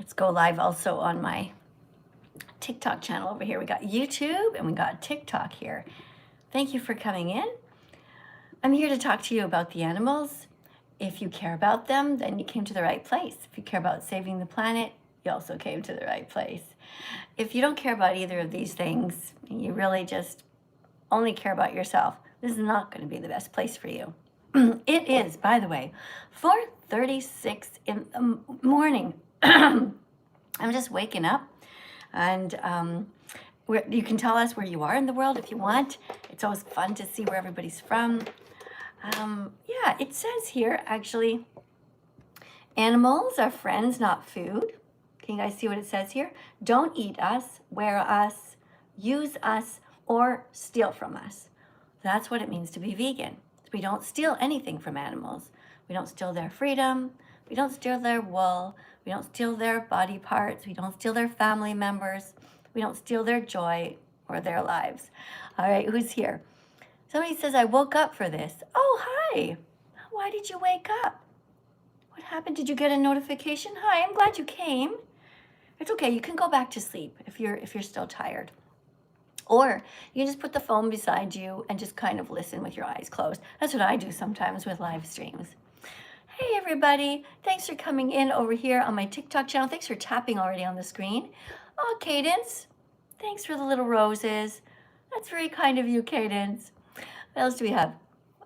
Let's go live also on my TikTok channel over here. We got YouTube and we got TikTok here. Thank you for coming in. I'm here to talk to you about the animals. If you care about them, then you came to the right place. If you care about saving the planet, you also came to the right place. If you don't care about either of these things, you really just only care about yourself, this is not going to be the best place for you. It is, by the way, 4:36 in the morning. I'm just waking up, and you can tell us where you are in the world if you want. It's always fun to see where everybody's from. Yeah, it says here, actually, animals are friends, not food. Can you guys see what it says here? Don't eat us, wear us, use us, or steal from us. That's what it means to be vegan. We don't steal anything from animals. We don't steal their freedom. We don't steal their wool. We don't steal their body parts. We don't steal their family members. We don't steal their joy or their lives. All right, who's here? Somebody says, I woke up for this. Oh, hi. Why did you wake up? What happened? Did you get a notification? Hi, I'm glad you came. It's okay. You can go back to sleep if you're still tired. Or you can just put the phone beside you and just kind of listen with your eyes closed. That's what I do sometimes with live streams. Hey, everybody. Thanks for coming in over here on my TikTok channel. Thanks for tapping already on the screen. Oh, Cadence. Thanks for the little roses. That's very kind of you, Cadence. What else do we have?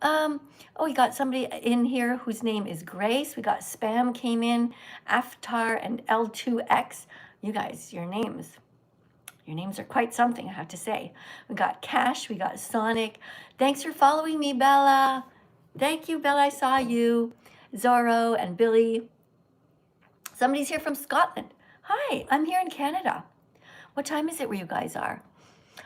Oh, we got somebody in here whose name is Grace. We got Spam came in, Aftar and L2X. You guys, your names are quite something, I have to say. We got Cash, we got Sonic. Thanks for following me, Bella. Thank you, Bella, I saw you. Zorro and Billy. Somebody's here from Scotland. Hi, I'm here in Canada. What time is it where you guys are?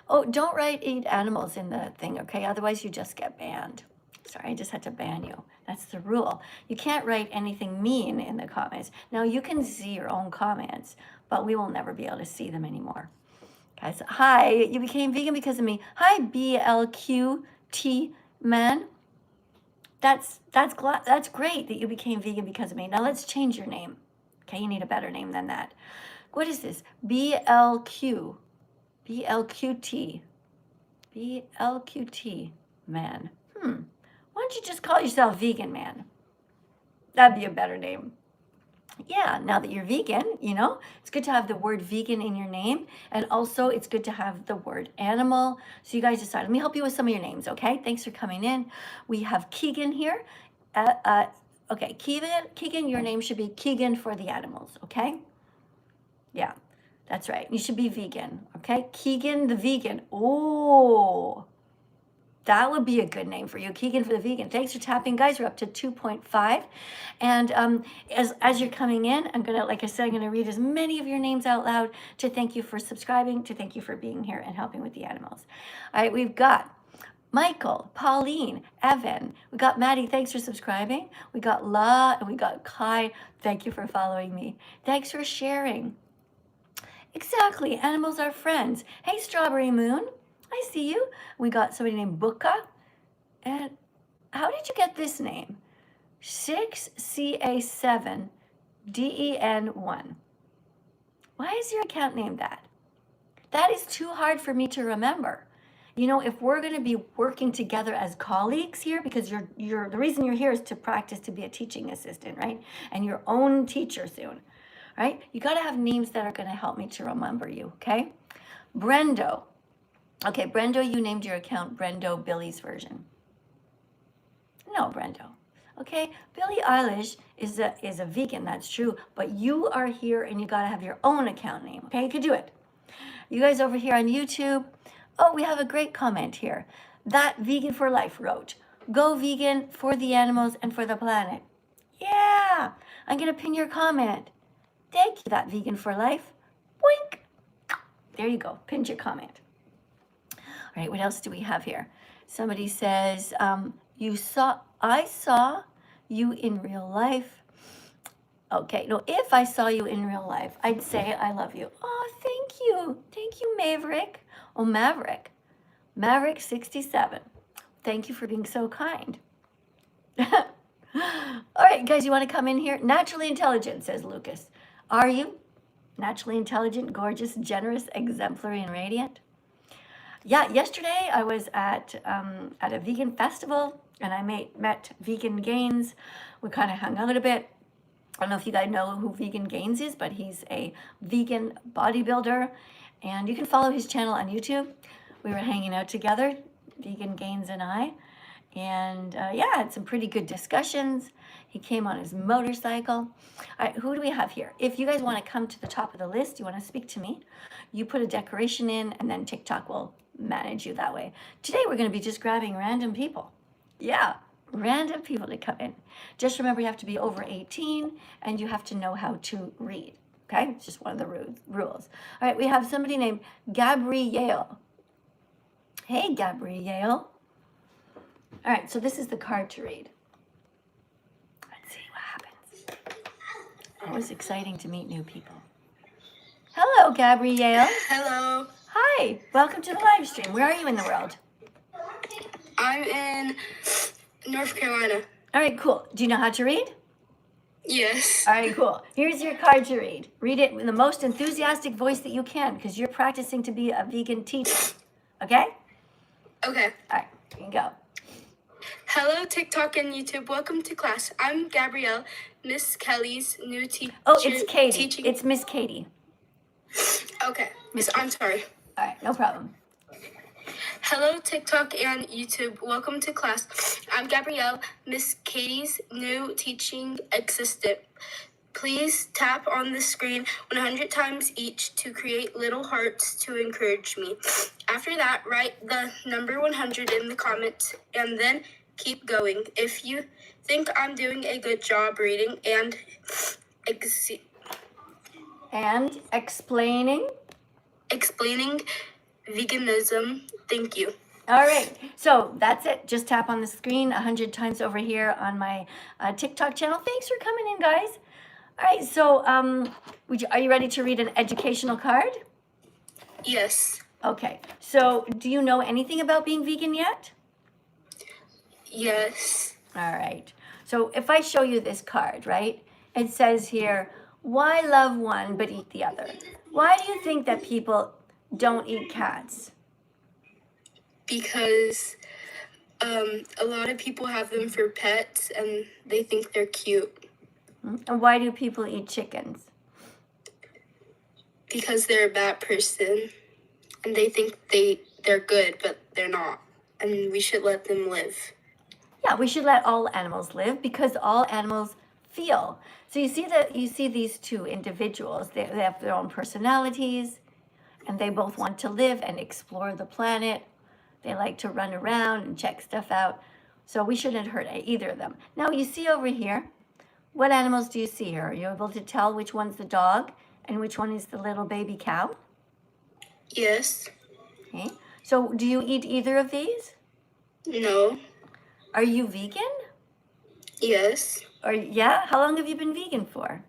Oh, don't write eat animals in the thing, okay? Otherwise you just get banned. Sorry, I just had to ban you. That's the rule. You can't write anything mean in the comments. Now, you can see your own comments, but we will never be able to see them anymore. Guys, hi, you became vegan because of me. Hi, BLQT man. That's great that you became vegan because of me. Now, let's change your name. Okay, you need a better name than that. What is this? BLQT man. Why don't you just call yourself Vegan Man? That'd be a better name. Yeah, now that you're vegan, it's good to have the word vegan in your name. And also, it's good to have the word animal. So you guys decide. Let me help you with some of your names, okay? Thanks for coming in. We have Keegan here. Okay, Keegan, your name should be Keegan for the animals, okay? Yeah, that's right. You should be vegan, okay? Keegan the vegan. Oh, that would be a good name for you, Keegan for the vegan. Thanks for tapping, guys. We're up to 2.5. And as you're coming in, I'm gonna read as many of your names out loud to thank you for subscribing, to thank you for being here and helping with the animals. All right, we've got Michael, Pauline, Evan. We got Maddie, thanks for subscribing. We got La, and we got Kai. Thank you for following me. Thanks for sharing. Exactly, animals are friends. Hey, Strawberry Moon. I see you. We got somebody named Buka. And how did you get this name? 6CA7DEN1. Why is your account named that? That is too hard for me to remember. If we're going to be working together as colleagues here, because the reason you're here is to practice to be a teaching assistant, right? And your own teacher soon, right? You got to have names that are going to help me to remember you, okay? Brendo. Okay, Brendo, you named your account Brendo Billy's version. No, Brendo. Okay, Billie Eilish is a vegan, that's true, but you are here and you gotta have your own account name, okay? You could do it. You guys over here on YouTube, oh, we have a great comment here. That Vegan for Life wrote, go vegan for the animals and for the planet. Yeah, I'm gonna pin your comment. Thank you, That Vegan for Life. Boink. There you go, pinned your comment. All right, what else do we have here? Somebody says, I saw you in real life. Okay, no, if I saw you in real life, I'd say I love you. Oh, thank you. Thank you, Maverick. Oh, Maverick. Maverick67. Thank you for being so kind. All right, guys, you want to come in here? Naturally intelligent, says Lucas. Are you? Naturally intelligent, gorgeous, generous, exemplary, and radiant. Yeah, yesterday I was at a vegan festival, and I met Vegan Gains. We kind of hung out a bit. I don't know if you guys know who Vegan Gains is, but he's a vegan bodybuilder, and you can follow his channel on YouTube. We were hanging out together, Vegan Gains and I, and yeah, had some pretty good discussions. He came on his motorcycle. All right, who do we have here? If you guys want to come to the top of the list, you want to speak to me, you put a decoration in, and then TikTok will manage you that way. Today we're going to be just grabbing random people. Yeah, random people to come in. Just remember, you have to be over 18 and you have to know how to read. Okay, it's just one of the rules. All right, we have somebody named Gabrielle. Hey, Gabrielle. All right, so this is the card to read. Let's see what happens. Always exciting to meet new people. Hello, Gabrielle. Hello. Hi, welcome to the live stream. Where are you in the world? I'm in North Carolina. All right, cool. Do you know how to read? Yes. All right, cool. Here's your card to read. Read it in the most enthusiastic voice that you can because you're practicing to be a vegan teacher. Okay? Okay. All right, here you go. Hello, TikTok and YouTube. Welcome to class. I'm Gabrielle, Miss Kelly's new teacher. Oh, it's Katie. Teaching. It's Miss Katie. Okay. Miss, I'm sorry. All right, no problem. Hello, TikTok and YouTube. Welcome to class. I'm Gabrielle, Miss Katie's new teaching assistant. Please tap on the screen 100 times each to create little hearts to encourage me. After that, write the number 100 in the comments and then keep going. If you think I'm doing a good job reading and explaining veganism, thank you. All right, so that's it. Just tap on the screen 100 times over here on my TikTok channel. Thanks for coming in, guys. All right, so are you ready to read an educational card? Yes. Okay, so do you know anything about being vegan yet? Yes. All right, so if I show you this card, right, it says here, why love one but eat the other? Why do you think that people don't eat cats? Because a lot of people have them for pets and they think they're cute. And why do people eat chickens? Because they're a bad person and they think they're good, but they're not. And we should let them live. Yeah, we should let all animals live because all animals feel. So you see these two individuals, they have their own personalities and they both want to live and explore the planet. They like to run around and check stuff out. So we shouldn't hurt either of them. Now you see over here, what animals do you see here? Are you able to tell which one's the dog and which one is the little baby cow? Yes. Okay. So do you eat either of these? No. Are you vegan? Yes. Yeah? How long have you been vegan for?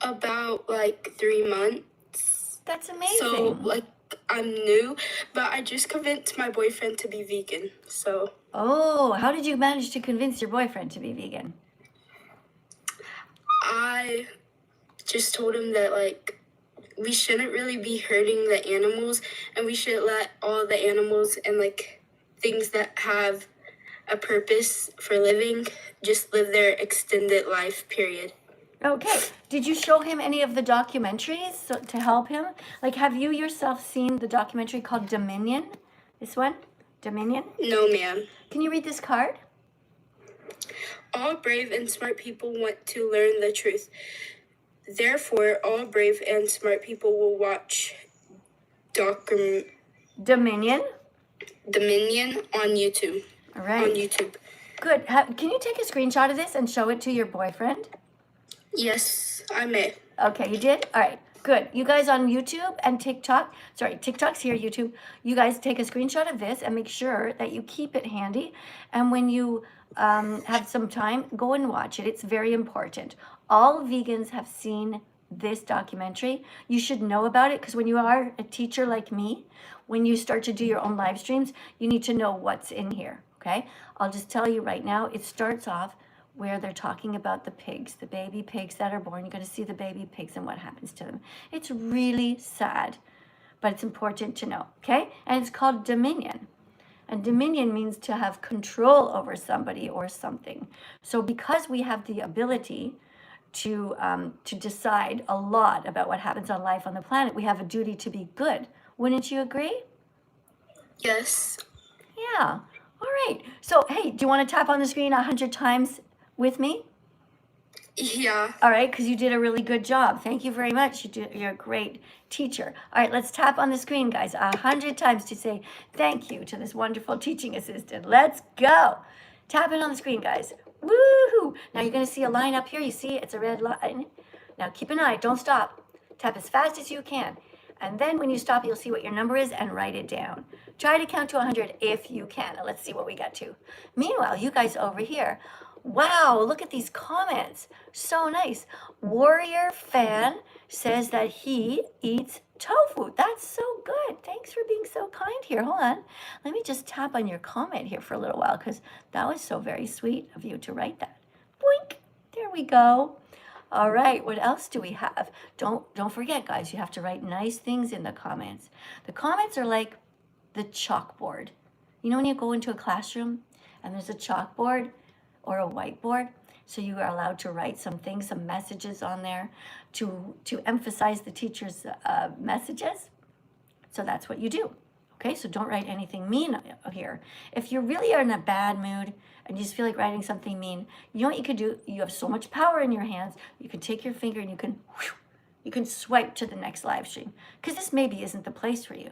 About 3 months. That's amazing. So I'm new, but I just convinced my boyfriend to be vegan, so. Oh, how did you manage to convince your boyfriend to be vegan? I just told him that, we shouldn't really be hurting the animals, and we should let all the animals and, things that have a purpose for living just live their extended life, period. Okay. Did you show him any of the documentaries to help him? Have you yourself seen the documentary called Dominion? This one? Dominion? No, ma'am. Can you read this card? All brave and smart people want to learn the truth. Therefore, all brave and smart people will watch Dominion on YouTube. All right. On YouTube. Good. Can you take a screenshot of this and show it to your boyfriend? Yes, I may. Okay, you did? All right, good. You guys on YouTube and TikTok, TikTok's here, YouTube. You guys take a screenshot of this and make sure that you keep it handy. And when you have some time, go and watch it. It's very important. All vegans have seen this documentary. You should know about it because when you are a teacher like me, when you start to do your own live streams, you need to know what's in here, okay? I'll just tell you right now, it starts off where they're talking about the pigs, the baby pigs that are born. You're going to see the baby pigs and what happens to them. It's really sad, but it's important to know, okay? And it's called dominion. And dominion means to have control over somebody or something. So because we have the ability to decide a lot about what happens on life on the planet, we have a duty to be good. Wouldn't you agree? Yes. Yeah. All right. So, hey, do you want to tap on the screen 100 times with me? Yeah. All right, because you did a really good job. Thank you very much. You're a great teacher. All right, let's tap on the screen, guys, 100 times to say thank you to this wonderful teaching assistant. Let's go. Tap it on the screen, guys. Woohoo! Now you're going to see a line up here. You see it's a red line. Now keep an eye. Don't stop. Tap as fast as you can. And then when you stop, you'll see what your number is and write it down. Try to count to 100 if you can. Let's see what we got to. Meanwhile, you guys over here, wow, look at these comments. So nice. Warrior Fan says that he eats tofu. That's so good. Thanks for being so kind here. Hold on. Let me just tap on your comment here for a little while because that was so very sweet of you to write that. Boink. There we go. All right, what else do we have? Don't forget, guys, you have to write nice things in the comments. The comments are like the chalkboard. You know when you go into a classroom and there's a chalkboard or a whiteboard? So you are allowed to write some things, some messages on there to emphasize the teacher's messages. So that's what you do. Okay, so don't write anything mean here. If you really are in a bad mood and you just feel like writing something mean, you know what you could do? You have so much power in your hands. You can take your finger and you can swipe to the next live stream, because this maybe isn't the place for you.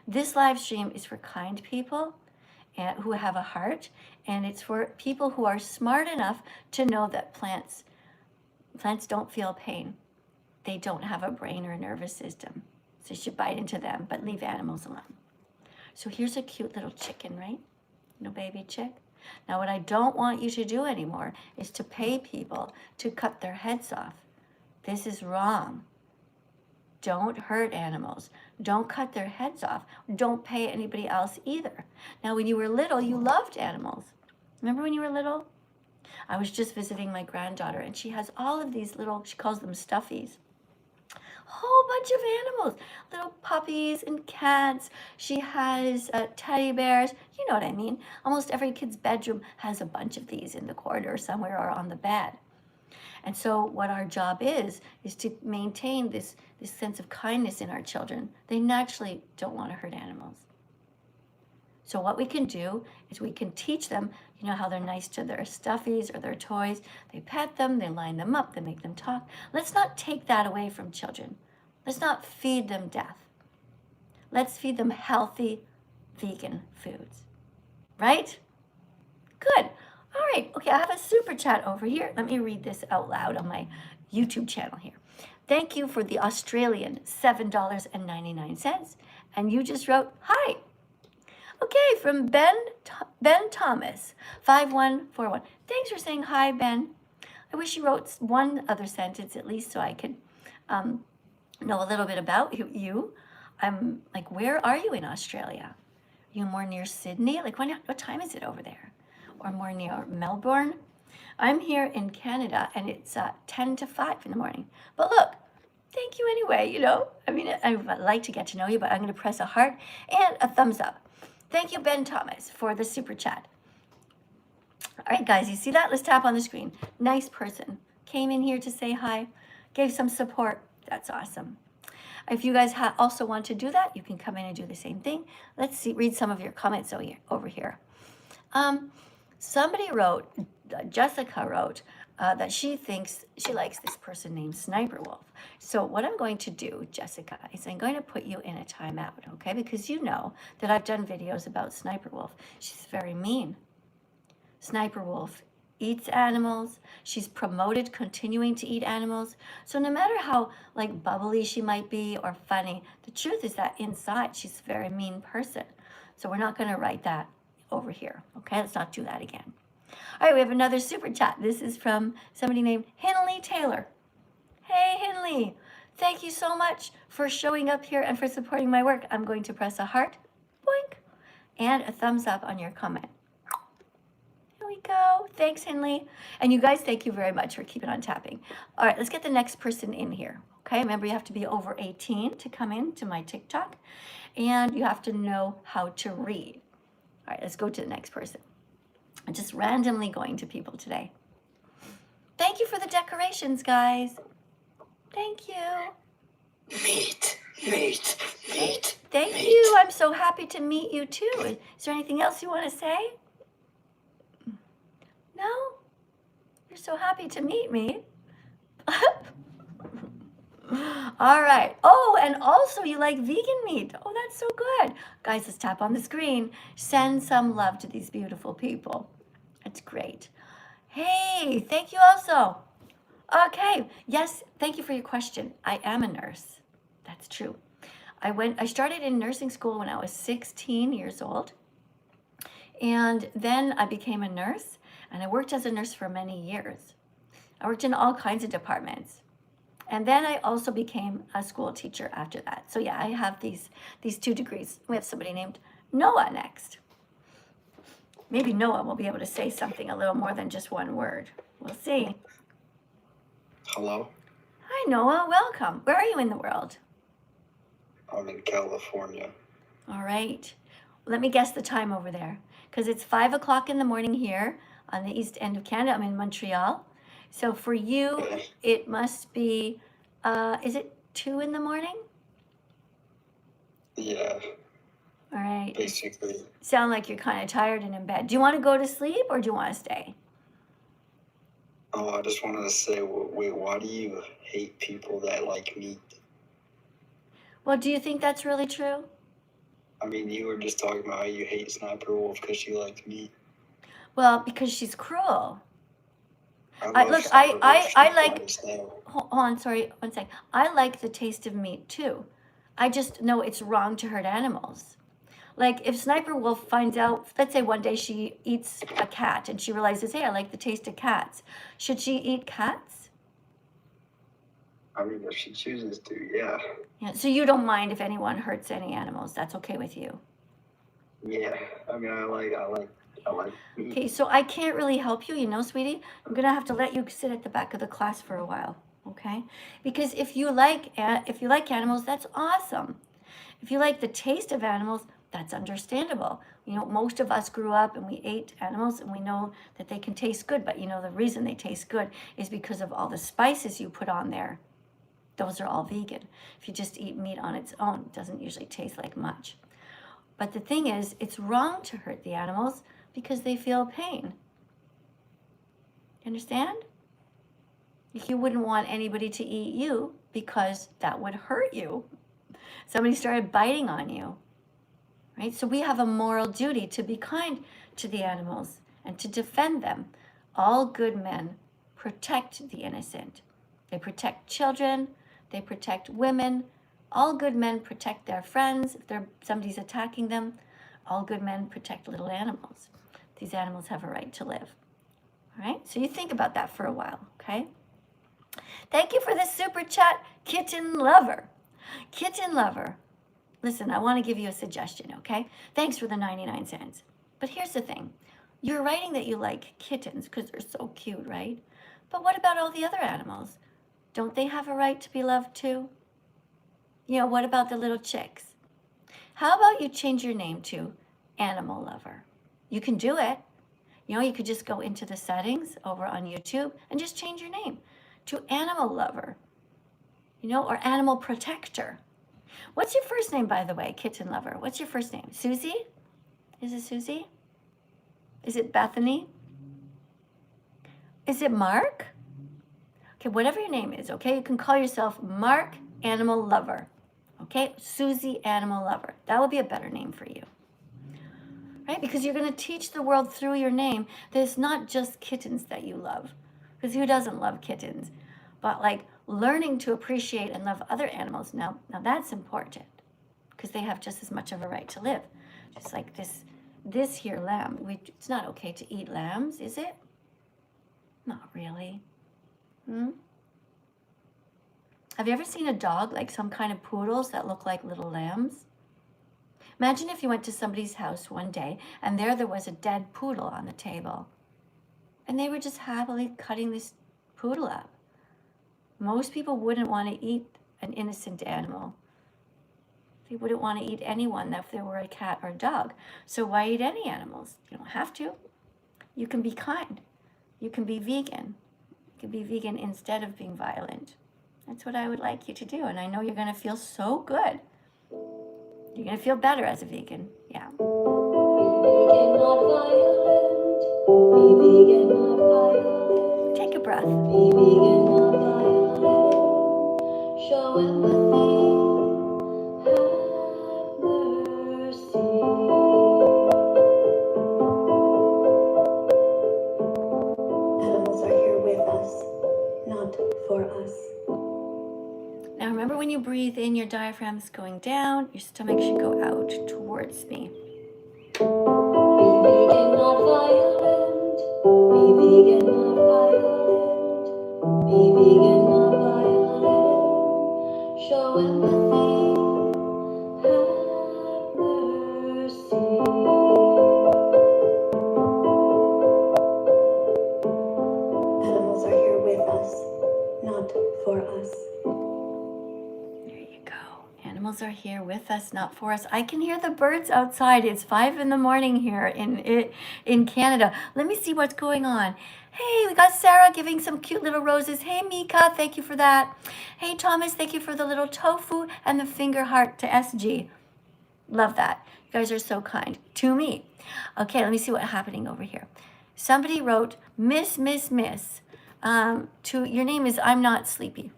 This live stream is for kind people and who have a heart, and it's for people who are smart enough to know that plants don't feel pain. They don't have a brain or a nervous system. So you should bite into them, but leave animals alone. So here's a cute little chicken, right? No baby chick. Now what I don't want you to do anymore is to pay people to cut their heads off. This is wrong. Don't hurt animals. Don't cut their heads off. Don't pay anybody else either. Now when you were little, you loved animals. Remember when you were little? I was just visiting my granddaughter and she has all of these little, she calls them stuffies. Whole bunch of animals, little puppies and cats. She has teddy bears. You know what I mean. Almost every kid's bedroom has a bunch of these in the corridor somewhere or on the bed. And so what our job is to maintain this sense of kindness in our children. They naturally don't want to hurt animals. So what we can do is we can teach them, you know, how they're nice to their stuffies or their toys. They pet them, they line them up, they make them talk. Let's not take that away from children. Let's not feed them death. Let's feed them healthy vegan foods. Right? Good. All right. Okay, I have a super chat over here. Let me read this out loud on my YouTube channel here. Thank you for the Australian $7.99. And you just wrote, hi. Okay, from Ben Thomas, 5141. Thanks for saying hi, Ben. I wish you wrote one other sentence at least so I could know a little bit about you. I'm like, where are you in Australia? Are you more near Sydney? Like, what time is it over there? Or more near Melbourne? I'm here in Canada, and it's 10 to 5 in the morning. But look, thank you anyway, you know. I mean, I would like to get to know you, but I'm going to press a heart and a thumbs up. Thank you, Ben Thomas, for the super chat. All right, guys, you see that? Let's tap on the screen. Nice person. Came in here to say hi, gave some support. That's awesome. If you guys also want to do that, you can come in and do the same thing. Let's read some of your comments over here. Somebody wrote, Jessica wrote, that she likes this person named Sniper Wolf. So what I'm going to do, Jessica, is I'm going to put you in a timeout, okay? Because you know that I've done videos about Sniper Wolf. She's very mean. Sniper Wolf eats animals. She's promoted continuing to eat animals. So no matter how like bubbly she might be or funny, the truth is that inside she's a very mean person. So we're not going to write that over here, okay? Let's not do that again. All right, we have another super chat. This is from somebody named Henley Taylor. Hey, Henley, thank you so much for showing up here and for supporting my work. I'm going to press a heart, boink, and a thumbs up on your comment. There we we go. Thanks, Henley. And you guys, thank you very much for keeping on tapping. All right, let's get the next person in here. Okay, remember you have to be over 18 to come in to my TikTok, and you have to know how to read. All right, let's go to the next person. I'm just randomly going to people today. Thank you for the decorations, guys. Thank you. Meat. Thank you. I'm so happy to meet you too. Is there anything else you want to say? No? You're so happy to meet me. All right. Oh, and also you like vegan meat. Oh, that's so good. Guys, let's tap on the screen. Send some love to these beautiful people. That's great. Hey, thank you also. Okay. Yes, thank you for your question. I am a nurse. That's true. I started in nursing school when I was 16 years old. And then I became a nurse, and I worked as a nurse for many years. I worked in all kinds of departments. And then I also became a school teacher after that. So yeah, I have these 2 degrees. We have somebody named Noah next. Maybe Noah will be able to say something a little more than just one word. We'll see. Hello? Hi, Noah. Welcome. Where are you in the world? I'm in California. All right. Let me guess the time over there, because it's 5 o'clock in the morning here on the east end of Canada. I'm in Montreal. So for you, it must be, is it 2 in the morning? Yeah, All right. basically. Sound like you're kind of tired and in bed. Do you want to go to sleep or do you want to stay? Oh, I just wanted to say, wait, why do you hate people that like meat? Well, do you think that's really true? I mean, you were just talking about how you hate Sniper Wolf because she likes meat. Well, because she's cruel. I love Look, Sniper Wolf. I She's like, fine as hell. hold on, sorry, one second. I like the taste of meat too. I just know it's wrong to hurt animals. Like if Sniper Wolf finds out, let's say one day she eats a cat and she realizes, hey, I like the taste of cats. Should she eat cats? I mean, if she chooses to, yeah. Yeah. So you don't mind if anyone hurts any animals. That's okay with you. Yeah, I mean, I like meat. Okay, so I can't really help you, you know, sweetie. I'm gonna have to let you sit at the back of the class for a while, okay? Because if you like animals, that's awesome. If you like the taste of animals, that's understandable. You know, most of us grew up and we ate animals and we know that they can taste good, but you know, the reason they taste good is because of all the spices you put on there. Those are all vegan. If you just eat meat on its own, it doesn't usually taste like much. But the thing is, it's wrong to hurt the animals because they feel pain. You understand? You wouldn't want anybody to eat you because that would hurt you. Somebody started biting on you, right? So we have a moral duty to be kind to the animals and to defend them. All good men protect the innocent. They protect children, they protect women. All good men protect their friends if somebody's attacking them. All good men protect little animals. These animals have a right to live. All right? So you think about that for a while, okay? Thank you for the super chat, Kitten Lover. Kitten Lover. Listen, I want to give you a suggestion, okay? Thanks for the 99 cents. But here's the thing. You're writing that you like kittens because they're so cute, right? But what about all the other animals? Don't they have a right to be loved too? You know, what about the little chicks? How about you change your name to Animal Lover? You can do it. You know, you could just go into the settings over on YouTube and just change your name to Animal Lover, you know, or Animal Protector. What's your first name, by the way, Kitten Lover? What's your first name? Susie? Is it Susie? Is it Bethany? Is it Mark? Okay, whatever your name is, okay? You can call yourself Mark Animal Lover, okay? Susie Animal Lover. That would be a better name for you, right? Because you're going to teach the world through your name that it's not just kittens that you love, because who doesn't love kittens? But like learning to appreciate and love other animals, now that's important, because they have just as much of a right to live. Just like this here lamb. It's not okay to eat lambs, is it? Not really. Have you ever seen a dog, like some kind of poodles that look like little lambs? Imagine if you went to somebody's house one day and there was a dead poodle on the table. And they were just happily cutting this poodle up. Most people wouldn't want to eat an innocent animal. They wouldn't want to eat anyone if they were a cat or a dog. So why eat any animals? You don't have to. You can be kind. You can be vegan. You can be vegan instead of being violent. That's what I would like you to do. And I know you're going to feel so good. You're going to feel better as a vegan. Yeah. Be vegan, not violent. Be vegan, not violent. Take a breath. Be vegan, not violent. Show empathy. Have mercy. Animals are here with us, not for us. Now remember, when you breathe in, your diaphragm's going down, your stomach should go out towards me. Be vegan, not violent. Be vegan, not violent. Be vegan, not violent. Show empathy. Have mercy. Animals are here with us, not for us. There you go. Animals are here with us, not for us. I can hear the birds outside. It's 5 in the morning here in Canada. Let me see what's going on. Hey, we got Sarah giving some cute little roses. Hey, Mika, thank you for that. Hey, Thomas, thank you for the little tofu and the finger heart to SG. Love that. You guys are so kind to me. Okay, let me see what's happening over here. Somebody wrote, Miss. To your name is I'm Not Sleepy.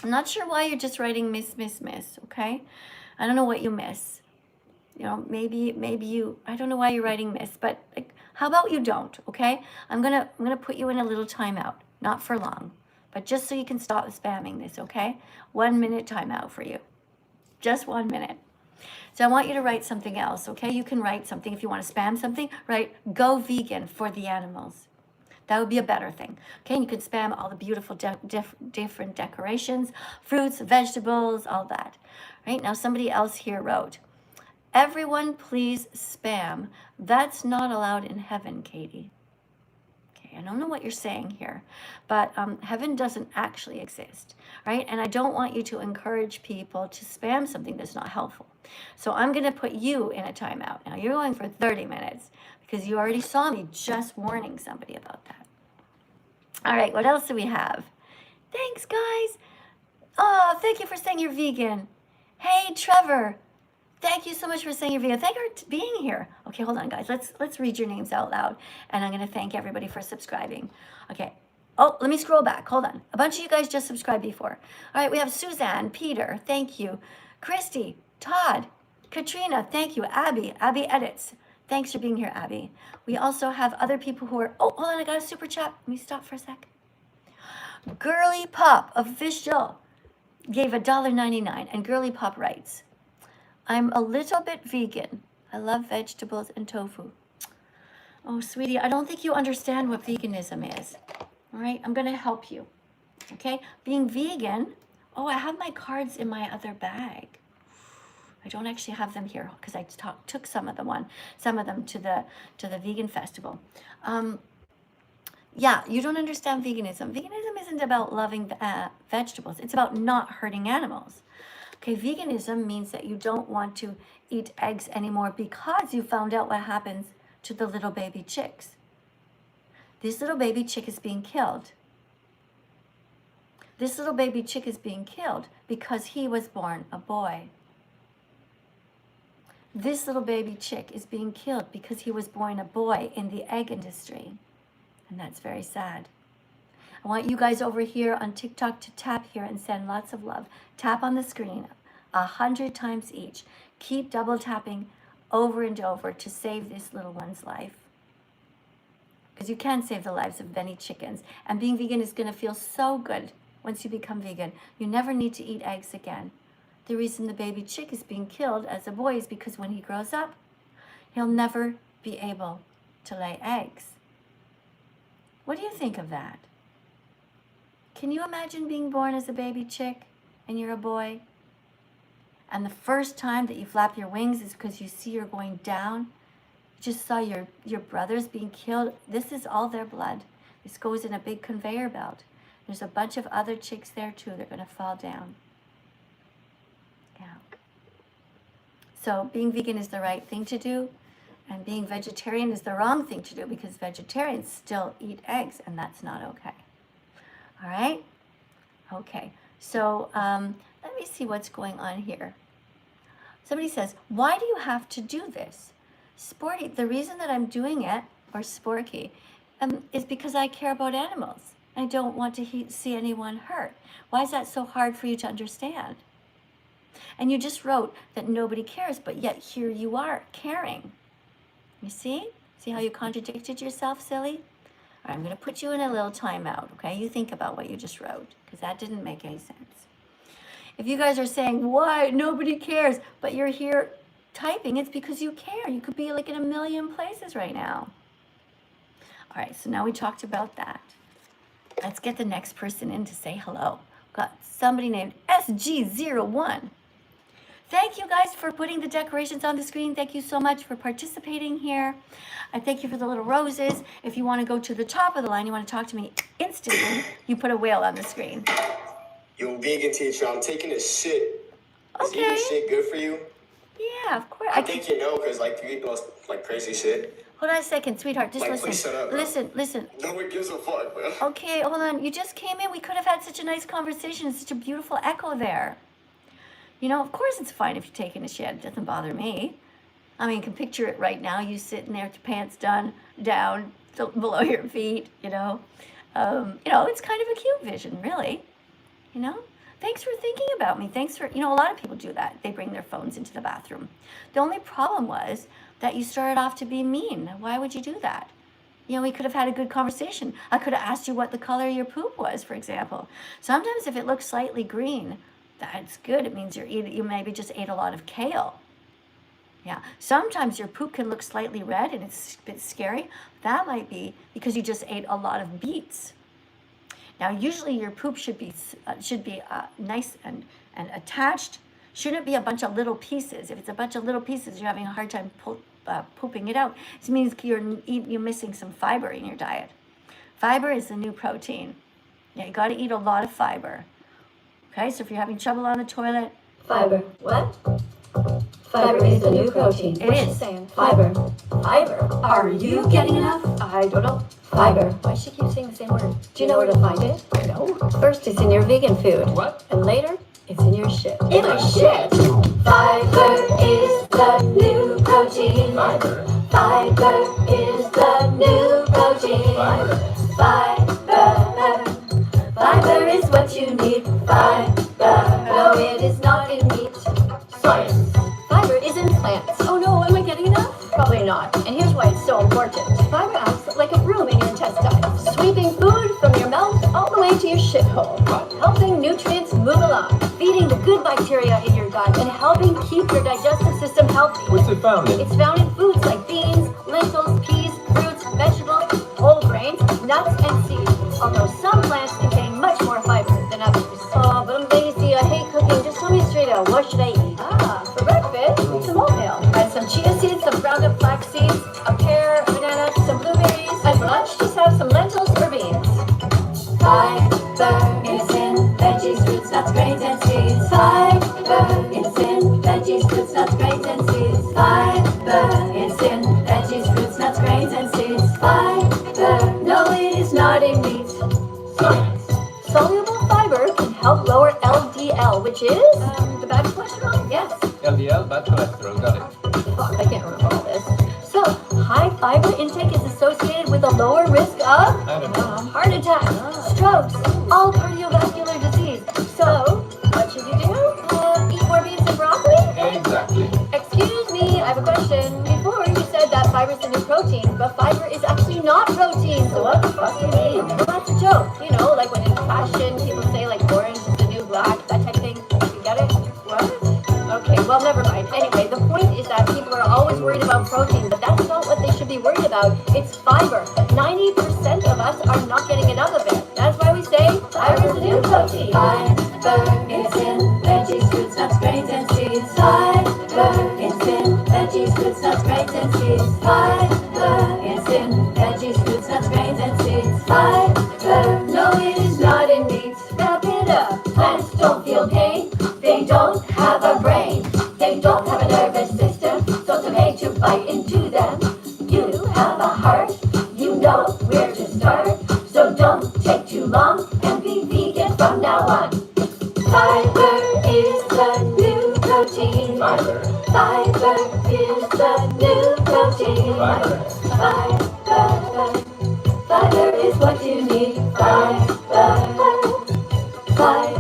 I'm not sure why you're just writing miss, okay? I don't know what you miss. You know, maybe you, I don't know why you're writing miss, but like, how about you don't, okay? I'm gonna put you in a little timeout, not for long, but just so you can stop spamming this, okay? 1 minute timeout for you. Just 1 minute. So I want you to write something else, okay? You can write something. If you want to spam something, write go vegan for the animals. That would be a better thing. Okay, and you can spam all the beautiful different decorations, fruits, vegetables, all that. Right, now somebody else here wrote, everyone please spam. That's not allowed in heaven, Katie. Okay, I don't know what you're saying here, but heaven doesn't actually exist, right? And I don't want you to encourage people to spam something that's not helpful. So I'm gonna put you in a timeout. Now you're going for 30 minutes because you already saw me just warning somebody about that. All right, what else do we have? Thanks, guys. Oh, thank you for saying you're vegan. Hey, Trevor. Thank you so much for saying you're vegan. Thank you for being here. Okay, hold on, guys. Let's read your names out loud, and I'm gonna thank everybody for subscribing. Okay. Oh, let me scroll back. Hold on. A bunch of you guys just subscribed before. All right, we have Suzanne, Peter. Thank you. Christy, Todd, Katrina. Thank you. Abby Edits. Thanks for being here, Abby. We also have other people who are, oh, hold on, I got a super chat. Let me stop for a sec. Girly Pop Official gave $1.99, and Girly Pop writes, I'm a little bit vegan. I love vegetables and tofu. Oh, sweetie, I don't think you understand what veganism is. All right, I'm gonna help you, okay? Being vegan, oh, I have my cards in my other bag. I don't actually have them here because I took some of them to the vegan festival. Yeah, you don't understand veganism. Veganism isn't about loving vegetables. It's about not hurting animals. Okay, veganism means that you don't want to eat eggs anymore because you found out what happens to the little baby chicks. This little baby chick is being killed. This little baby chick is being killed because he was born a boy. This little baby chick is being killed because he was born a boy in the egg industry. And that's very sad. I want you guys over here on TikTok to tap here and send lots of love. Tap on the screen 100 times each. Keep double tapping over and over to save this little one's life. Because you can save the lives of many chickens. And being vegan is going to feel so good once you become vegan. You never need to eat eggs again. The reason the baby chick is being killed as a boy is because when he grows up, he'll never be able to lay eggs. What do you think of that? Can you imagine being born as a baby chick and you're a boy? And the first time that you flap your wings is because you see you're going down You just saw your brothers being killed. This is all their blood. This goes in a big conveyor belt. There's a bunch of other chicks there too. They're going to fall down. Yeah. So being vegan is the right thing to do, and being vegetarian is the wrong thing to do, because vegetarians still eat eggs, and that's not okay. All right? Okay. So let me see what's going on here. Somebody says, why do you have to do this? Sporty, the reason that I'm doing it, or Sporky, is because I care about animals. I don't want to see anyone hurt. Why is that so hard for you to understand? And you just wrote that nobody cares, but yet here you are caring. You see? See how you contradicted yourself, silly? All right, I'm going to put you in a little timeout, okay? You think about what you just wrote, because that didn't make any sense. If you guys are saying, why? Nobody cares, but you're here typing, it's because you care. You could be like in a million places right now. All right, so now we talked about that. Let's get the next person in to say hello. Got somebody named SG01. Thank you guys for putting the decorations on the screen. Thank you so much for participating here. I thank you for the little roses. If you want to go to the top of the line, you want to talk to me instantly, you put a whale on the screen. Yo, vegan teacher, I'm taking this shit. Is Okay. eating shit good for you? Yeah, of course. I think you know, because like you eat those like crazy shit. Hold on a second, sweetheart. Just Like, listen. please shut up, bro. Listen. No one gives a fuck, bro. Okay, hold on. You just came in. We could have had such a nice conversation. Such a beautiful echo there. You know, of course it's fine if you're taking a shit. It doesn't bother me. I mean, you can picture it right now. You sitting there with your pants down below your feet, you know. It's kind of a cute vision, really. You know? Thanks for thinking about me. Thanks for, a lot of people do that. They bring their phones into the bathroom. The only problem was that you started off to be mean. Why would you do that? We could have had a good conversation. I could have asked you what the color of your poop was, for example. Sometimes if it looks slightly green, that's good. It means you maybe just ate a lot of kale. Yeah. Sometimes your poop can look slightly red and it's a bit scary. That might be because you just ate a lot of beets. Now, usually your poop should be nice and attached. Shouldn't be a bunch of little pieces. If it's a bunch of little pieces, you're having a hard time pooping it out. It means you're missing some fiber in your diet. Fiber is the new protein. Yeah, you got to eat a lot of fiber. Okay, so if you're having trouble on the toilet, Fiber. What? Fiber is the new protein. It What's is. she saying? Fiber. Fiber. Are you getting enough? I don't know. Fiber. Why does she keep saying the same word? Do you know where to find it? No. First, it's in your vegan food. What? And later, it's in your shit. In my shit? Fiber is the new protein. Fiber. Fiber is the new protein. Fiber. Fiber is what you need. Fiber. No, it is not in meat. Science. Fiber is in plants. Oh no, am I getting enough? Probably not. And here's why it's so important. Fiber acts like a broom in your intestines, sweeping food from your mouth all the way to your shithole, helping nutrients move along, feeding the good bacteria in your gut, and helping keep your digestive system healthy. What's it found in? It's found in foods like beans, lentils, peas, fruits, vegetables, whole grains, nuts, and seeds. Although some plants contain much more fiber than others. Oh, but I'm lazy. I hate cooking. Just tell me straight out. What should I eat? For breakfast, some oatmeal. Add some chia seeds, some ground up flax seeds, a pear, a banana, some blueberries. And for lunch, just have some lentils or beans. Fiber is in veggies, fruits, nuts, grains, and seeds. Fiber is in veggies, fruits, nuts, grains, and seeds. Fiber is in veggies, fruits, nuts, grains, and seeds. Fiber, no, it is not in meat. Science. Soluble fiber can help lower LDL, which is the bad cholesterol. Yes. LDL, bad cholesterol, got it. Fuck, I can't remember all this. So, high fiber intake is associated with a lower risk of I don't know. heart attack, strokes, all cardiovascular disease. So, what should you do? Eat more beans and broccoli? Exactly. Excuse me, I have a question. Before you said that fiber is the new protein, but fiber is actually not protein. So what the fuck do you mean? Well, that's a joke. Like when in fashion, people say like orange is the new black, that type of thing. You get it? What? Okay, well, never mind. Anyway, the point is that people are always worried about protein, but that's not what they should be worried about. It's fiber. 90% of us are not getting enough of it. That's why we say fiber is the new protein. Fiber is in veggies, fruits, nuts, grains, and seeds. Fiber is in veggies, fruits, fruits, nuts, grains, and seeds. Fiber is in veggies, fruits, nuts, grains, and seeds. Fiber, no, it is not in meat. Wrap it up. Plants don't feel pain. They don't have a brain. They don't have a nervous system, so it's okay to bite into them. You have a heart. You know where to start. So don't take too long and be vegan from now on. Fiber is the new protein. Fiber. Fiber is the new protein. Fiber. Fiber. Fiber is what you need. Fiber. Fiber.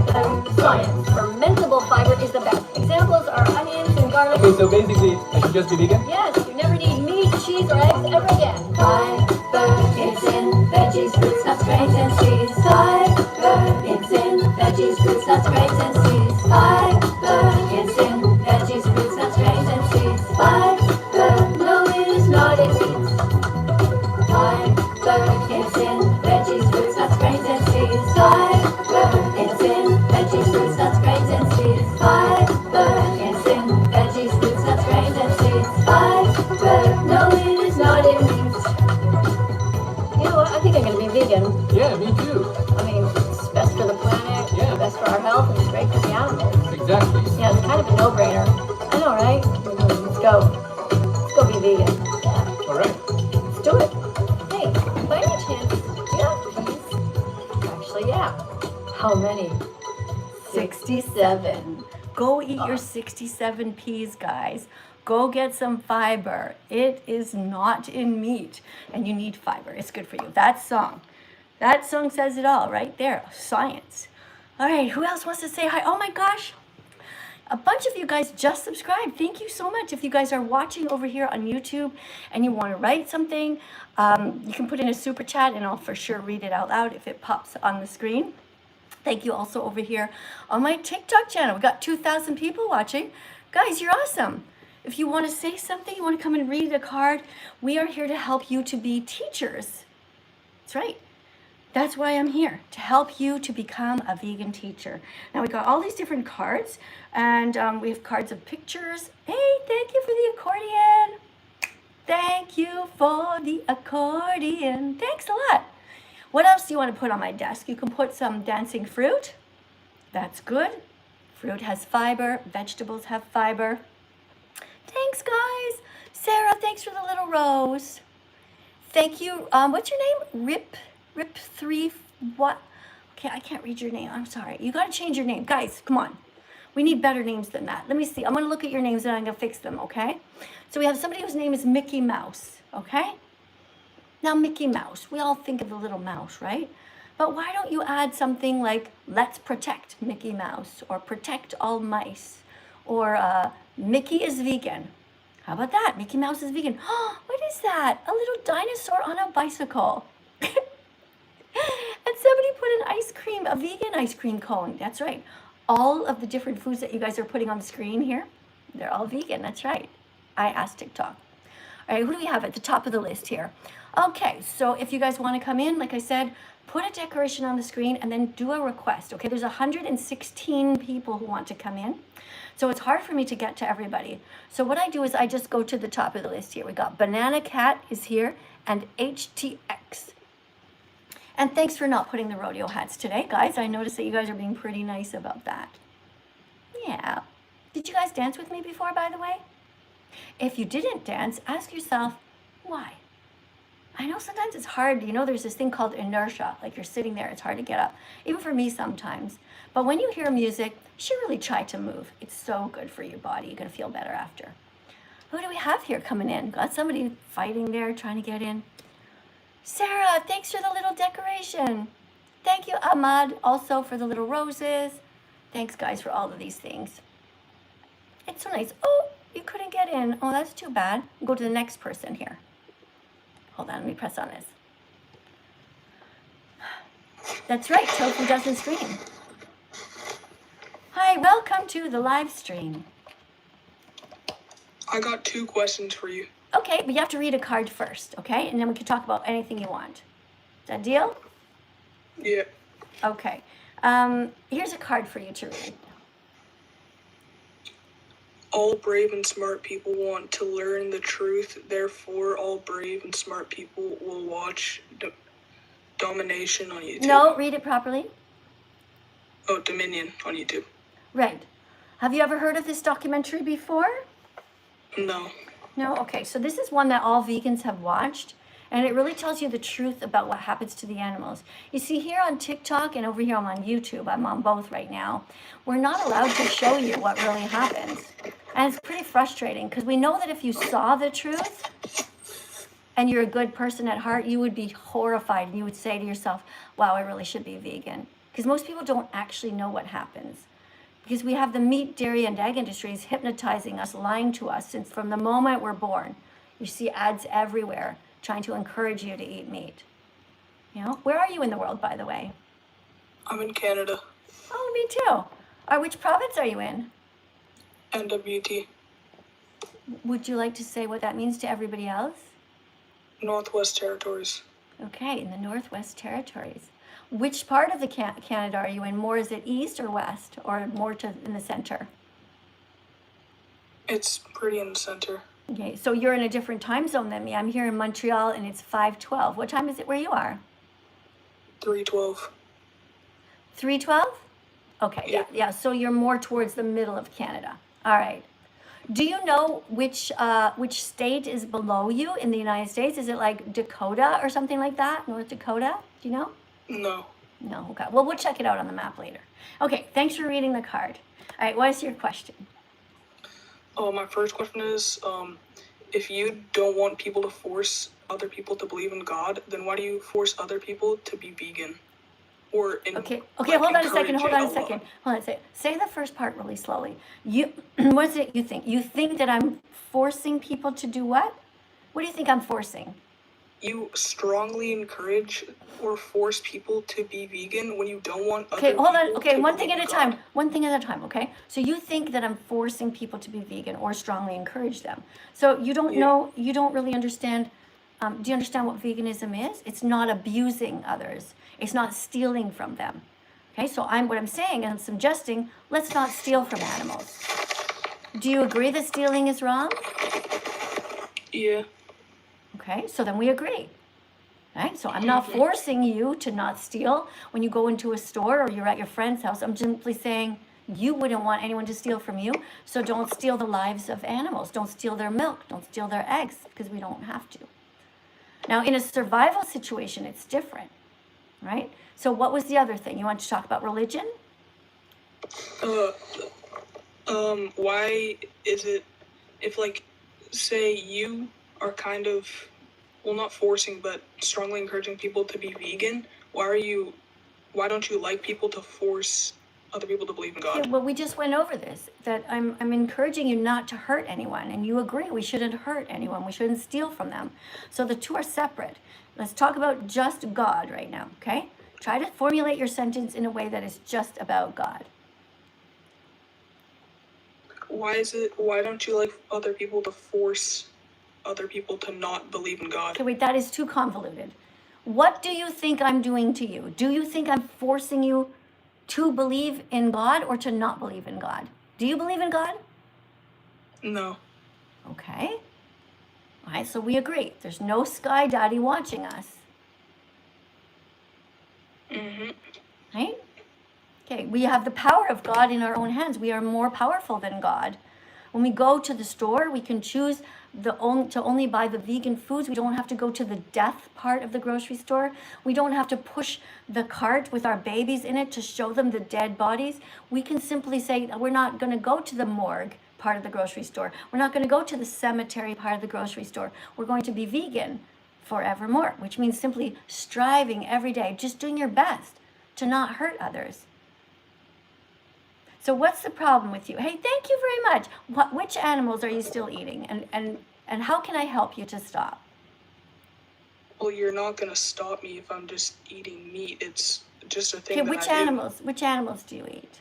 Science. Fermentable fiber is the best. Examples are onions and garlic. Okay, so basically, I should just be vegan? Yes, you never need meat, cheese, or eggs ever again. Fiber is in veggies, fruits, nuts, grains, and seeds. Fiber is in veggies, fruits, nuts, grains, and seeds. Fiber is in veggies, fruits, nuts, grains, and seeds. Fiber, no, it is not in meat. Fiber is in veggies, fruits, nuts, grains, and seeds. Fiber is in veggies, fruits, nuts, grains, and seeds. Fiber is in veggies, fruits, nuts, grains, and seeds. Fiber, no, it is not in meat. You know what? I think I'm gonna be vegan. Yeah, me too. I mean, it's best for the planet, Yeah. best for our health, and it's great for the animals. Exactly. Yeah, it's kind of a no-brainer. I know, right? Let's go. Let's go be vegan. Yeah. All right. Let's do it. Hey, by any chance, do you have peas? Actually, yeah. How many? 67. Go eat your 67 peas, guys. Go get some fiber. It is not in meat, and you need fiber. It's good for you. That song says it all right there. Science. All right, who else wants to say hi? Oh my gosh. A bunch of you guys just subscribed. Thank you so much. If you guys are watching over here on YouTube and you want to write something, you can put in a super chat and I'll for sure read it out loud if it pops on the screen. Thank you also over here on my TikTok channel. We got 2,000 people watching. Guys, you're awesome. If you want to say something, you want to come and read a card, we are here to help you to be teachers. That's right. That's why I'm here, to help you to become a vegan teacher. Now we got all these different cards, and we have cards of pictures. Hey, thank you for the accordion. Thank you for the accordion. Thanks a lot. What else do you want to put on my desk? You can put some dancing fruit. That's good. Fruit has fiber. Vegetables have fiber. Thanks, guys. Sarah, thanks for the little rose. Thank you. What's your name? Rip3, what? Okay, I can't read your name. I'm sorry. You got to change your name. Guys, come on. We need better names than that. Let me see. I'm going to look at your names and I'm going to fix them, okay? So we have somebody whose name is Mickey Mouse, okay? Now, Mickey Mouse, we all think of the little mouse, right? But why don't you add something like, let's protect Mickey Mouse, or protect all mice, or Mickey is vegan. How about that? Mickey Mouse is vegan. Oh, what is that? A little dinosaur on a bicycle. And somebody put an ice cream, a vegan ice cream cone. That's right. All of the different foods that you guys are putting on the screen here, they're all vegan. That's right. I asked TikTok. All right, who do we have at the top of the list here? Okay, so if you guys want to come in, like I said, put a decoration on the screen and then do a request. Okay, there's 116 people who want to come in. So it's hard for me to get to everybody. So what I do is I just go to the top of the list here. We got Banana Cat is here and HTX. And thanks for not putting the rodeo hats today, guys. I noticed that you guys are being pretty nice about that. Yeah. Did you guys dance with me before, by the way? If you didn't dance, ask yourself, why? I know sometimes it's hard. You know, there's this thing called inertia. Like you're sitting there, it's hard to get up. Even for me sometimes. But when you hear music, you should really try to move. It's so good for your body. You're going to feel better after. Who do we have here coming in? Got somebody fighting there, trying to get in. Sarah, thanks for the little decoration. Thank you, Ahmad, also for the little roses. Thanks, guys, for all of these things. It's so nice. Oh, you couldn't get in. Oh, that's too bad. We'll go to the next person here. Hold on, let me press on this. That's right, Tofu doesn't stream. Hi, welcome to the live stream. I got 2 questions for you. Okay, but you have to read a card first, okay? And then we can talk about anything you want. Is that deal? Yeah. Okay. Here's a card for you to read. all brave and smart people want to learn the truth. Therefore, all brave and smart people will watch Domination on YouTube. No, read it properly. Oh, Dominion on YouTube. Right. Have you ever heard of this documentary before? No. No? Okay, so this is one that all vegans have watched, and it really tells you the truth about what happens to the animals. You see, here on TikTok and over here I'm on YouTube, I'm on both right now, we're not allowed to show you what really happens. And it's pretty frustrating because we know that if you saw the truth and you're a good person at heart, you would be horrified and you would say to yourself, wow, I really should be vegan. Because most people don't actually know what happens. Because we have the meat, dairy, and egg industries hypnotizing us, lying to us since from the moment we're born. You see ads everywhere trying to encourage you to eat meat. You know, where are you in the world, by the way? I'm in Canada. Oh, me too. Which province are you in? NWT. Would you like to say what that means to everybody else? Northwest Territories. Okay, in the Northwest Territories. Which part of the Canada are you in? More is it east or west, or more in the center? It's pretty in the center. Okay, so you're in a different time zone than me. I'm here in Montreal and it's 5:12. What time is it where you are? 3:12. 3:12? Okay, yeah. So you're more towards the middle of Canada. All right. Do you know which state is below you in the United States? Is it like Dakota or something like that? North Dakota? Do you know? No. No. Okay. Well, we'll check it out on the map later. Okay. Thanks for reading the card. All right. What is your question? Oh, my first question is, if you don't want people to force other people to believe in God, then why do you force other people to be vegan? Okay, hold on a second. Say the first part really slowly. What is it you think? You think that I'm forcing people to do what? What do you think I'm forcing? You strongly encourage or force people to be vegan when you don't want other Okay, hold on. people Okay, to one thing believe at a in God. time. One thing at a time, okay? So you think that I'm forcing people to be vegan or strongly encourage them. So you don't know, you don't really understand. Do you understand what veganism is? It's not abusing others. It's not stealing from them. Okay, so what I'm saying, and I'm suggesting, let's not steal from animals. Do you agree that stealing is wrong? Yeah. Okay, so then we agree. Right? So I'm not forcing you to not steal when you go into a store or you're at your friend's house. I'm simply saying you wouldn't want anyone to steal from you, so don't steal the lives of animals. Don't steal their milk. Don't steal their eggs, because we don't have to. Now, in a survival situation, it's different, right? So what was the other thing? You want to talk about religion? Why is it, if like, say you are kind of, well, not forcing, but strongly encouraging people to be vegan, why don't you like people to force other people to believe in God? Okay, well, we just went over this, that I'm encouraging you not to hurt anyone, and you agree we shouldn't hurt anyone, we shouldn't steal from them. So the two are separate. Let's talk about just God right now, okay? Try to formulate your sentence in a way that is just about God. Why don't you like other people to force other people to not believe in God? Okay, wait, that is too convoluted. What do you think I'm doing to you? Do you think I'm forcing you to believe in God or to not believe in God? Do you believe in God? No. Okay. All right, so we agree. There's no Sky Daddy watching us. Mm-hmm. Right? Okay, we have the power of God in our own hands. We are more powerful than God. When we go to the store, we can choose to only buy the vegan foods. We don't have to go to the death part of the grocery store. We don't have to push the cart with our babies in it to show them the dead bodies. We can simply say, we're not going to go to the morgue part of the grocery store. We're not going to go to the cemetery part of the grocery store. We're going to be vegan forevermore, which means simply striving every day, just doing your best to not hurt others. So what's the problem with you? Hey, thank you very much. Which animals are you still eating? And how can I help you to stop? Well, you're not going to stop me if I'm just eating meat. It's just a thing Okay, that I do. which animals do you eat?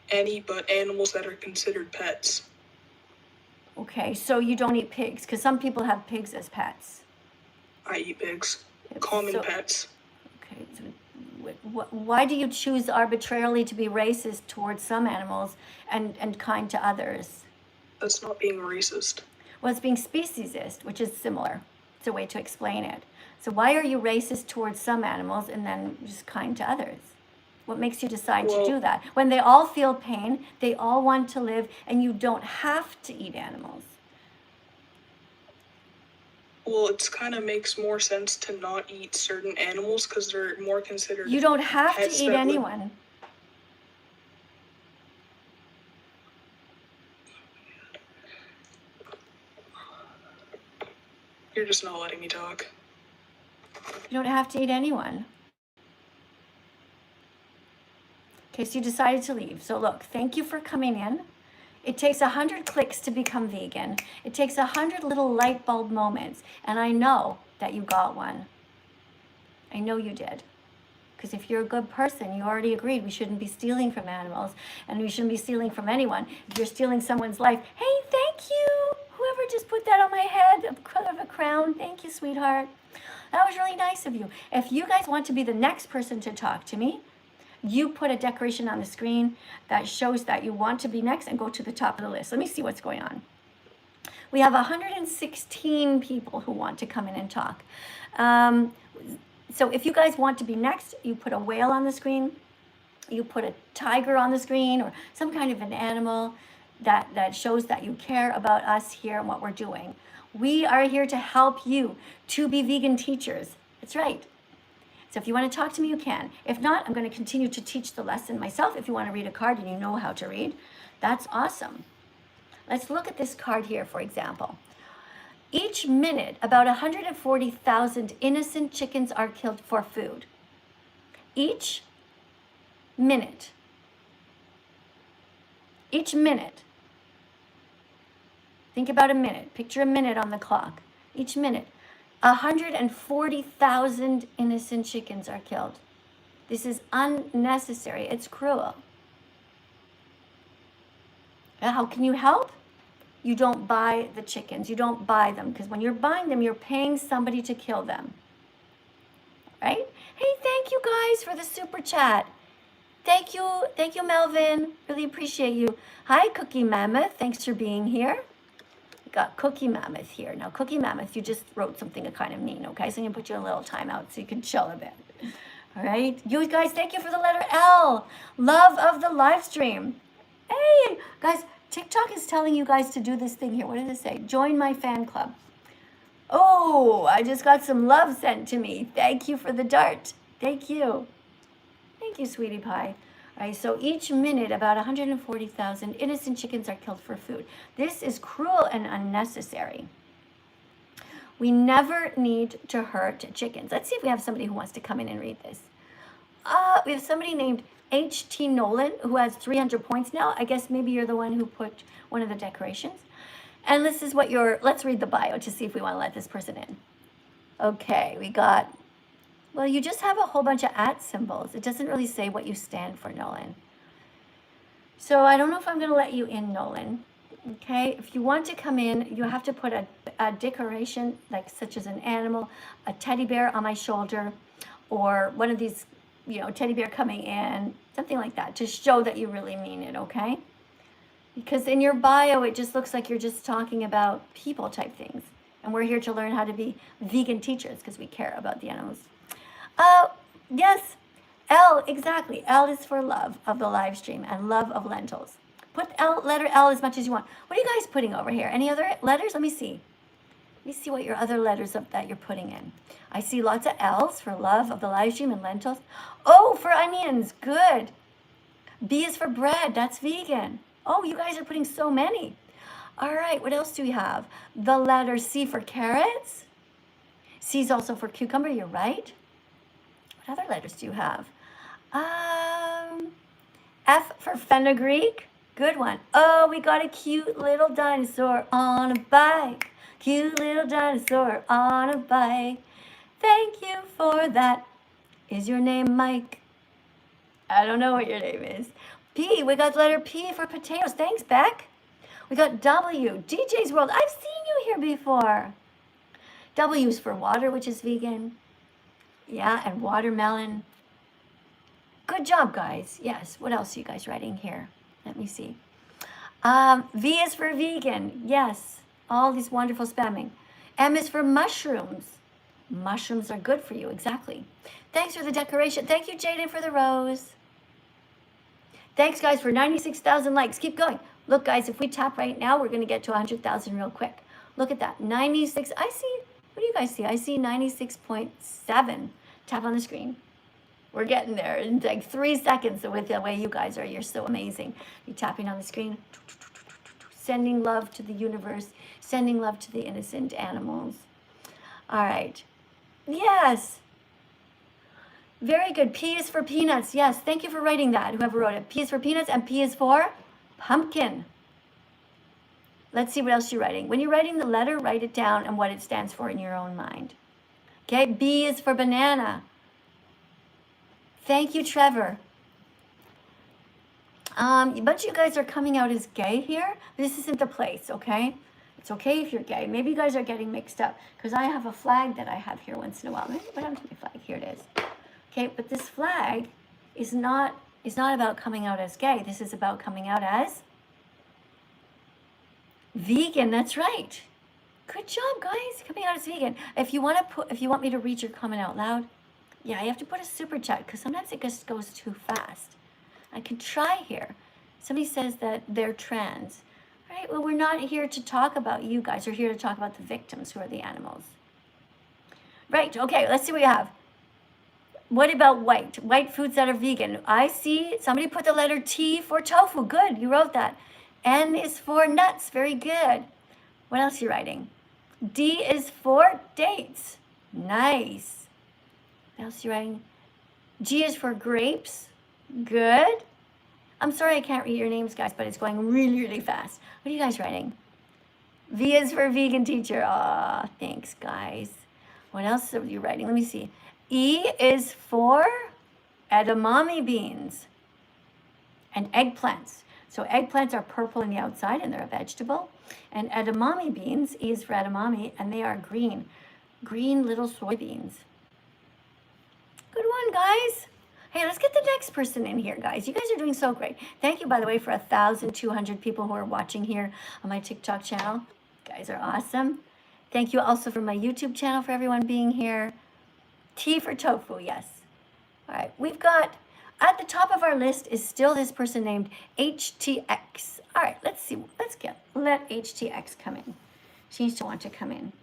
Any but animals that are considered pets. Okay, so you don't eat pigs, because some people have pigs as pets. I eat pigs. Common So- pets. Okay, so Why do you choose arbitrarily to be racist towards some animals and kind to others? That's not being racist. Well, it's being speciesist, which is similar. It's a way to explain it. So why are you racist towards some animals and then just kind to others? What makes you decide to do that? When they all feel pain, they all want to live, and you don't have to eat animals. Well, it kind of makes more sense to not eat certain animals because they're more considered. You don't have to pets eat that anyone. You're just not letting me talk. You don't have to eat anyone. Okay, so you decided to leave. So look, thank you for coming in. It takes 100 clicks to become vegan. It takes 100 little light bulb moments. And I know that you got one. I know you did. Because if you're a good person, you already agreed we shouldn't be stealing from animals and we shouldn't be stealing from anyone. If you're stealing someone's life, hey, thank you. Whoever just put that on my head of a crown, thank you, sweetheart. That was really nice of you. If you guys want to be the next person to talk to me, you put a decoration on the screen that shows that you want to be next and go to the top of the list. Let me see what's going on. We have 116 people who want to come in and talk. So if you guys want to be next, you put a whale on the screen, you put a tiger on the screen, or some kind of an animal that shows that you care about us here and what we're doing. We are here to help you to be vegan teachers. That's right. So if you want to talk to me, you can. If not, I'm going to continue to teach the lesson myself. If you want to read a card and you know how to read, that's awesome. Let's look at this card here, for example. Each minute, about 140,000 innocent chickens are killed for food. Each minute. Each minute. Think about a minute. Picture a minute on the clock. Each minute. 140,000 innocent chickens are killed. This is unnecessary. It's cruel. How can you help? You don't buy the chickens. You don't buy them, because when you're buying them, you're paying somebody to kill them. Right? Hey, thank you guys for the super chat. Thank you, Melvin. Really appreciate you. Hi, Cookie Mammoth. Thanks for being here. We got Cookie Mammoth here. Now, Cookie Mammoth, you just wrote something kind of mean, okay? So I'm gonna put you in a little timeout so you can chill a bit. All right? You guys, thank you for the letter L. Love of the live stream. Hey, guys, TikTok is telling you guys to do this thing here. What did it say? Join my fan club. Oh, I just got some love sent to me. Thank you for the dart. Thank you. Thank you, sweetie pie. All right, so each minute, about 140,000 innocent chickens are killed for food. This is cruel and unnecessary. We never need to hurt chickens. Let's see if we have somebody who wants to come in and read this. We have somebody named H.T. Nolan who has 300 points now. I guess maybe you're the one who put one of the decorations. And this is what let's read the bio to see if we want to let this person in. Okay, we got, well, you just have a whole bunch of @ symbols. It doesn't really say what you stand for, Nolan. So I don't know if I'm going to let you in, Nolan. Okay, if you want to come in, you have to put a decoration, like such as an animal, a teddy bear on my shoulder, or one of these, teddy bear coming in, something like that, to show that you really mean it, okay? Because in your bio, it just looks like you're just talking about people type things. And we're here to learn how to be vegan teachers because we care about the animals. Yes, L, exactly. L is for love of the live stream and love of lentils. Put letter L as much as you want. What are you guys putting over here? Any other letters? Let me see. Let me see what your other letters that you're putting in. I see lots of L's for love of the live stream and lentils. O for onions. Good. B is for bread. That's vegan. Oh, you guys are putting so many. All right, what else do we have? The letter C for carrots. C is also for cucumber. You're right. What other letters do you have? F for fenugreek. Good one. Oh, we got a cute little dinosaur on a bike. Cute little dinosaur on a bike. Thank you for that. Is your name Mike? I don't know what your name is. P, we got the letter P for potatoes. Thanks, Beck. We got W, DJ's World. I've seen you here before. W is for water, which is vegan. Yeah, and watermelon. Good job, guys. Yes. What else are you guys writing here? Let me see. V is for vegan. Yes. All these wonderful spamming. M is for mushrooms. Mushrooms are good for you. Exactly. Thanks for the decoration. Thank you, Jaden, for the rose. Thanks, guys, for 96,000 likes. Keep going. Look, guys, if we tap right now, we're going to get to 100,000 real quick. Look at that. 96. I see. What do you guys see? I see 96.7. Tap on the screen. We're getting there in like 3 seconds with the way you guys are. You're so amazing. You're tapping on the screen. Sending love to the universe. Sending love to the innocent animals. All right. Yes. Very good. P is for peanuts. Yes. Thank you for writing that, whoever wrote it. P is for peanuts and P is for pumpkin. Let's see what else you're writing. When you're writing the letter, write it down and what it stands for in your own mind. Okay. B is for banana. Thank you, Trevor. A bunch of you guys are coming out as gay here. This isn't the place, okay? It's okay if you're gay. Maybe you guys are getting mixed up because I have a flag that I have here once in a while. What happened to my flag? Here it is. Okay, but this flag is not about coming out as gay. This is about coming out as vegan. That's right. Good job, guys. Coming out as vegan. If you want me to read your comment out loud, yeah, you have to put a super chat because sometimes it just goes too fast. I can try here. Somebody says that they're trans. All right, well, we're not here to talk about you guys. We're here to talk about the victims who are the animals. Right, okay, let's see what you have. What about white? White foods that are vegan. I see somebody put the letter T for tofu. Good, you wrote that. N is for nuts. Very good. What else are you writing? D is for dates. Nice. What else are you writing? G is for grapes. Good. I'm sorry I can't read your names, guys, but it's going really, really fast. What are you guys writing? V is for vegan teacher. Aw, thanks, guys. What else are you writing? Let me see. E is for edamame beans and eggplants. So eggplants are purple on the outside and they're a vegetable. And edamame beans, E is for edamame, and they are green. Green little soybeans. Good one, guys. Hey, let's get the next person in here, guys. You guys are doing so great. Thank you, by the way, for 1,200 people who are watching here on my TikTok channel. You guys are awesome. Thank you also for my YouTube channel for everyone being here. T for tofu, yes. All right, we've got, at the top of our list is still this person named HTX. All right, let's see. Let HTX come in. She needs to want to come in.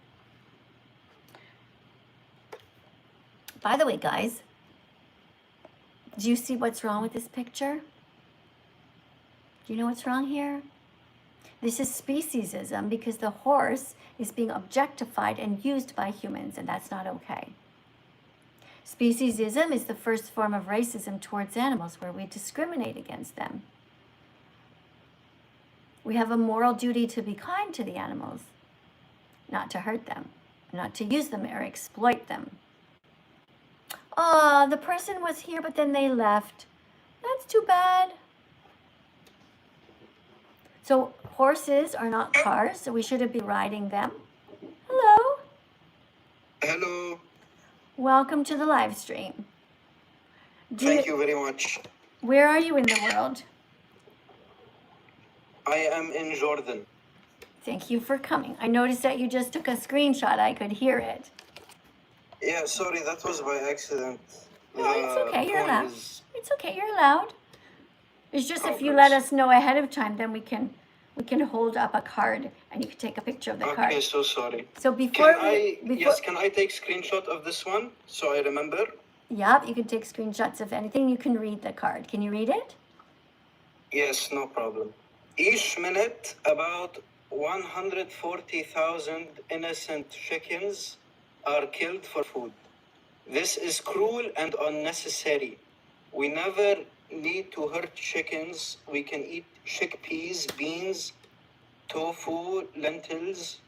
By the way, guys, do you see what's wrong with this picture? Do you know what's wrong here? This is speciesism because the horse is being objectified and used by humans, and that's not okay. Speciesism is the first form of racism towards animals where we discriminate against them. We have a moral duty to be kind to the animals, not to hurt them, not to use them or exploit them. Oh, the person was here, but then they left. That's too bad. So horses are not cars, so we shouldn't be riding them. Hello. Hello. Welcome to the live stream. Thank you very much. Where are you in the world? I am in Jordan. Thank you for coming. I noticed that you just took a screenshot. I could hear it. Yeah, sorry, that was by accident. No, it's okay. You're allowed. Is... It's okay. You're allowed. It's just if you Okay. let us know ahead of time, then we can hold up a card and you can take a picture of the card. Okay, so sorry. So before Can I take screenshot of this one so I remember? Yep, you can take screenshots of anything. You can read the card. Can you read it? Yes, no problem. Each minute, about 140,000 innocent chickens are killed for food. This is cruel and unnecessary. We never need to hurt chickens. We can eat chickpeas, beans, tofu, lentils,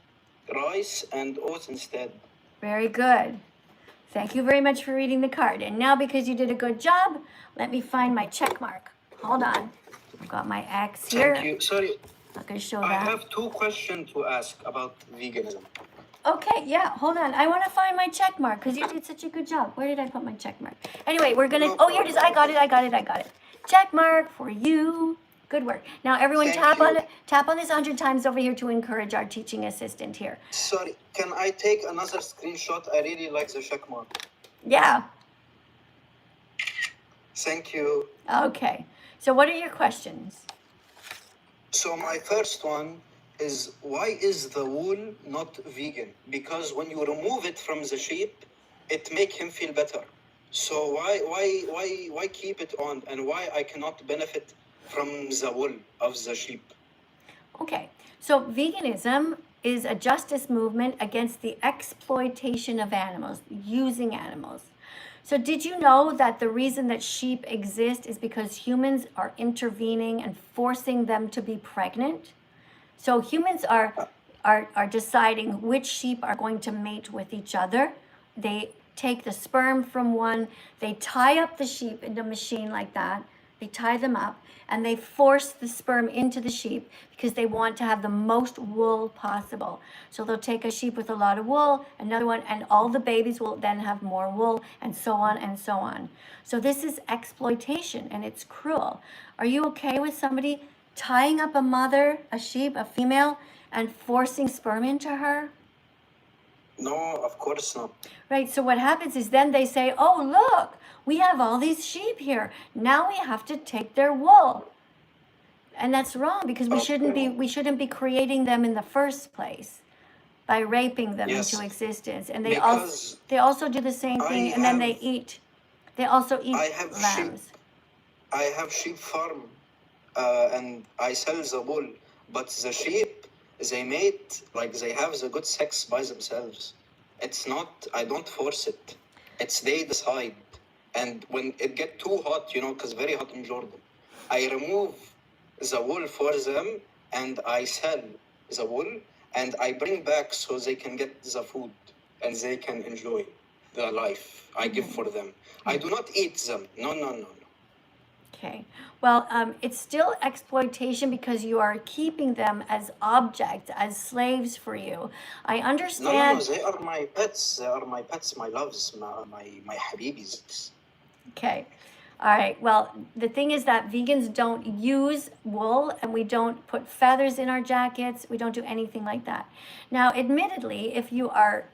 rice, and oats instead. Very good. Thank you very much for reading the card. And now, because you did a good job, let me find my check mark. Hold on. I've got my X here. Thank you. Sorry, I'm going to show I that. have 2 questions to ask about veganism. Okay, yeah, hold on. I want to find my check mark because you did such a good job. Where did I put my check mark? Anyway, we're going to, No oh, here it is. I problem. got it. I got it. Check mark for you. Good work. Now, everyone, Thank tap on you. it. Tap on this 100 times over here to encourage our teaching assistant here. Sorry, can I take another screenshot? I really like the check mark. Yeah. Thank you. Okay. So, what are your questions? So my first one is, why is the wool not vegan? Because when you remove it from the sheep, it make him feel better. So why keep it on, and why I cannot benefit from the wool of the sheep? Okay. So, veganism is a justice movement against the exploitation of animals, using animals. So, did you know that the reason that sheep exist is because humans are intervening and forcing them to be pregnant? So, humans are deciding which sheep are going to mate with each other. They take the sperm from one, they tie up the sheep in a machine like that. They tie them up and they force the sperm into the sheep because they want to have the most wool possible. So they'll take a sheep with a lot of wool, another one, and all the babies will then have more wool, and so on and so on. So this is exploitation and it's cruel. Are you okay with somebody tying up a mother, a sheep, a female, and forcing sperm into her? No, of course not. Right, so what happens is then they say, oh, look, we have all these sheep here. Now we have to take their wool. And that's wrong because we shouldn't be creating them in the first place by raping them Yes, into existence. And because they also do the same thing, I and then have they also eat I have sheep. lambs. I have sheep farm, and I sell the wool. But the sheep, they mate, like they have the good sex by themselves. It's not, I don't force it. It's they decide. And when it get too hot, because very hot in Jordan, I remove the wool for them and I sell the wool and I bring back so they can get the food and they can enjoy the life I give for them. I do not eat them. No. Okay. Well, it's still exploitation because you are keeping them as objects, as slaves for you. I No, understand. they are my pets. They are my pets, my loves, my habibis. Okay. All right. Well, the thing is that vegans don't use wool and we don't put feathers in our jackets. We don't do anything like that. Now, admittedly, if you are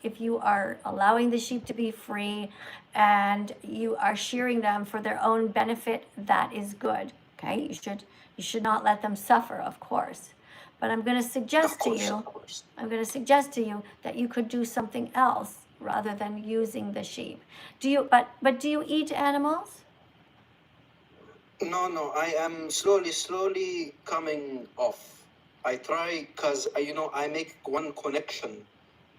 allowing the sheep to be free and you are shearing them for their own benefit, that is good. Okay? You should not let them suffer, of course. But I'm going to suggest to you, that you could do something else rather than using the sheep. Do you eat animals? No, I am slowly coming off. I try because I make one connection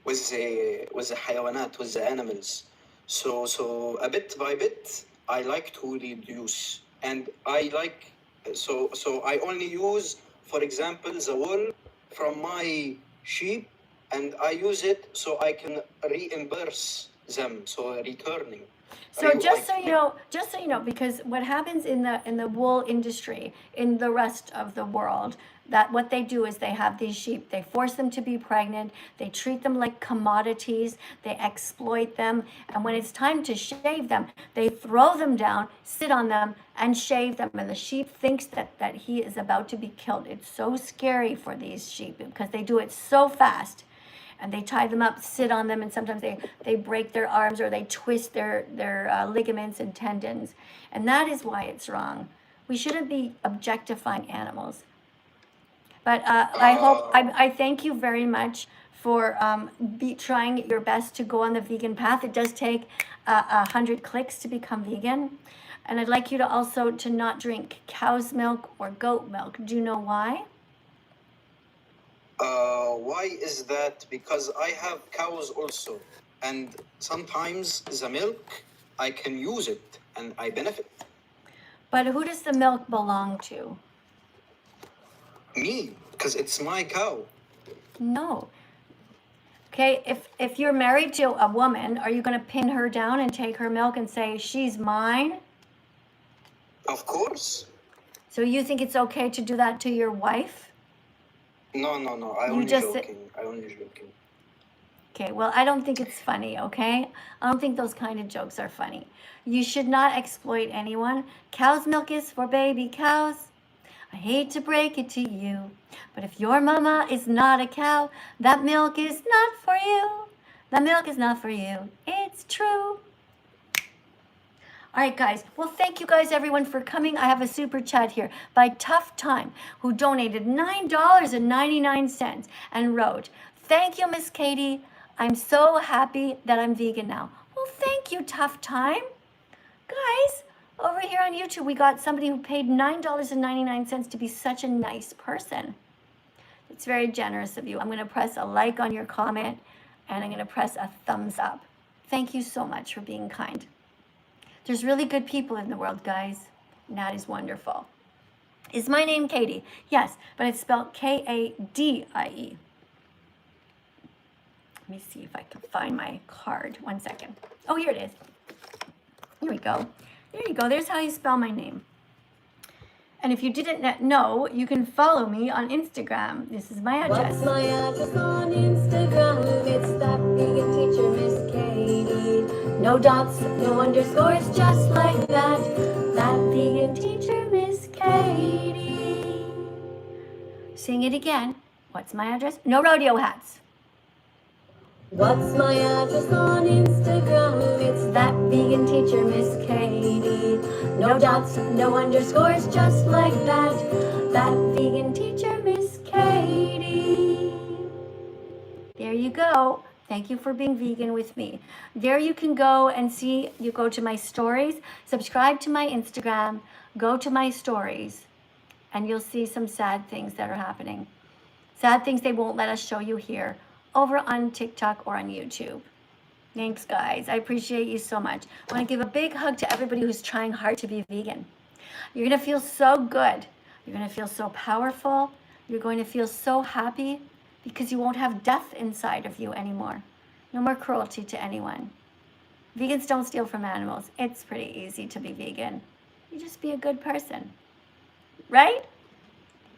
with the hayawanat, with the animals. So a bit by bit, I like to reduce, and I like so I only use, for example, the wool from my sheep, and I use it so I can reimburse them, so returning. So just so you know, because what happens in the wool industry in the rest of the world, that what they do is they have these sheep, they force them to be pregnant, they treat them like commodities, they exploit them, and when it's time to shave them, they throw them down, sit on them, and shave them, and the sheep thinks that he is about to be killed. It's so scary for these sheep because they do it so fast. And they tie them up, sit on them, and sometimes they break their arms or they twist their ligaments and tendons. And that is why it's wrong. We shouldn't be objectifying animals. But I thank you very much for trying your best to go on the vegan path. It does take 100 clicks to become vegan. And I'd like you to also to not drink cow's milk or goat milk. Do you know why? Why is that? Because I have cows also, and sometimes the milk, I can use it and I benefit. But who does the milk belong to? Me, because it's my cow. No. Okay, if you're married to a woman, are you going to pin her down and take her milk and say, she's mine? Of course. So you think it's okay to do that to your wife? No. I only joking. Okay, well, I don't think it's funny, okay? I don't think those kind of jokes are funny. You should not exploit anyone. Cow's milk is for baby cows. I hate to break it to you, but if your mama is not a cow, that milk is not for you. That milk is not for you. It's true. All right, guys. Well, thank you guys, everyone, for coming. I have a super chat here by Tough Time, who donated $9.99 and wrote, "Thank you, Miss Katie. I'm so happy that I'm vegan now." Well, thank you, Tough Time. Guys, over here on YouTube, we got somebody who paid $9.99 to be such a nice person. It's very generous of you. I'm going to press a like on your comment, and I'm going to press a thumbs up. Thank you so much for being kind. There's really good people in the world, guys, and that is wonderful. Is my name Katie? Yes, but it's spelled Kadie. Let me see if I can find my card. 1 second. Oh, here it is. Here we go. There you go. There's how you spell my name. And if you didn't know, you can follow me on Instagram. This is my address. What's my address on Instagram? It's that vegan teacher, Miss Katie. No dots, no underscores, just like that. That vegan teacher, Miss Katie. Sing it again. What's my address? No rodeo hats. What's my address on Instagram? It's that vegan teacher, Miss Katie. No dots, no underscores, just like that. That vegan teacher, Miss Katie. There you go. Thank you for being vegan with me. There you can go and see, you go to my stories, subscribe to my Instagram, go to my stories, and you'll see some sad things that are happening. Sad things they won't let us show you here over on TikTok or on YouTube. Thanks, guys. I appreciate you so much. I want to give a big hug to everybody who's trying hard to be vegan. You're going to feel so good. You're going to feel so powerful. You're going to feel so happy because you won't have death inside of you anymore. No more cruelty to anyone. Vegans don't steal from animals. It's pretty easy to be vegan. You just be a good person. Right?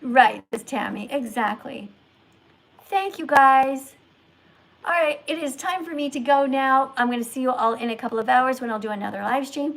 Right, says Tammy. Exactly. Thank you, guys. All right, it is time for me to go now. I'm going to see you all in a couple of hours when I'll do another live stream.